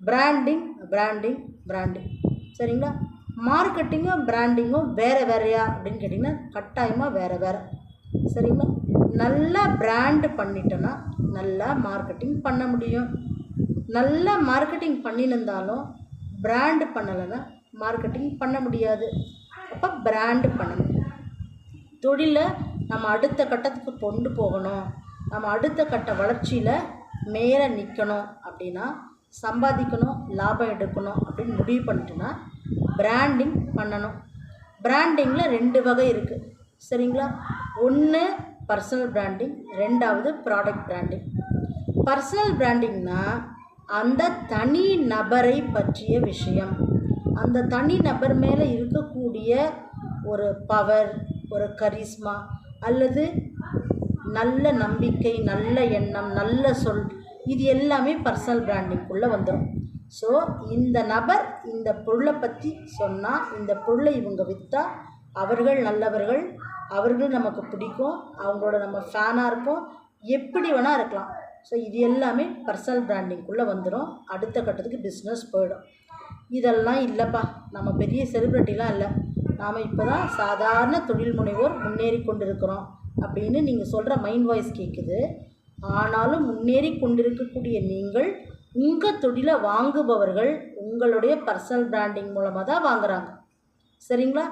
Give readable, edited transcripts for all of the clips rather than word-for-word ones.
Branding branding branding. சரிங்களா? மார்க்கெட்டிங்கும் பிராண்டிங்கும் வேறு வேறையா அப்படின்னு கேட்டிங்கன்னா கட்டாயமாக வேறு வேறு. சரிங்களா? நல்லா பிராண்டு பண்ணிட்டோன்னா நல்லா மார்க்கெட்டிங் பண்ண முடியும். நல்லா மார்க்கெட்டிங் பண்ணியிருந்தாலும் பிராண்டு பண்ணலைன்னா மார்க்கெட்டிங் பண்ண முடியாது. அப்போ பிராண்டு பண்ணணும். தொழிலை நம்ம அடுத்த கட்டத்துக்கு கொண்டு போகணும், நம்ம அடுத்த கட்ட வளர்ச்சியில் மேலே நிற்கணும் அப்படின்னா, சம்பாதிக்கணும், லாபம் எடுக்கணும் அப்படின்னு முடிவு பண்ணிட்டோன்னா பிராண்டிங் பண்ணணும். பிராண்டிங்கில் 2 வகை இருக்குது. சரிங்களா? ஒன்று பர்சனல் பிராண்டிங், 2வது ப்ராடக்ட் பிராண்டிங். பர்சனல் பிராண்டிங்னால் அந்த தனி நபரை பற்றிய விஷயம், அந்த தனி நபர் மேலே இருக்கக்கூடிய ஒரு பவர், ஒரு கரிஸ்மா அல்லது நல்ல நம்பிக்கை, நல்ல எண்ணம், நல்ல சொல், இது எல்லாமே பர்சனல் பிராண்டிங்குள்ளே வந்துடும். ஸோ இந்த நபர் இந்த பொருளை பற்றி சொன்னால், இந்த பொருளை இவங்க விற்றா அவர்கள் நல்லவர்கள், அவர்கள் நமக்கு பிடிக்கும், அவங்களோட நம்ம ஃபேனாக இருப்போம், எப்படி வேணால் இருக்கலாம். ஸோ இது எல்லாமே பர்சனல் பிராண்டிங்குள்ளே வந்துடும். அடுத்த கட்டத்துக்கு பிஸ்னஸ் போயிடும். இதெல்லாம் இல்லைப்பா, நம்ம பெரிய செலிப்ரிட்டிலாம் இல்லை, நாம் இப்போ தான் சாதாரண தொழில் முனைவோர் முன்னேறி கொண்டிருக்கிறோம் அப்படின்னு நீங்கள் சொல்கிற மைண்ட் வாய்ஸ் கேட்குது. ஆனாலும் முன்னேறி கொண்டிருக்கக்கூடிய நீங்கள் உங்கள் தொழிலை வாங்குபவர்கள் உங்களுடைய பர்சனல் பிராண்டிங் மூலமாக தான் வாங்குகிறாங்க. சரிங்களா?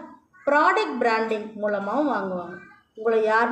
ப்ராடக்ட் பிராண்டிங் மூலமாகவும் வாங்குவாங்க. உங்களை யார்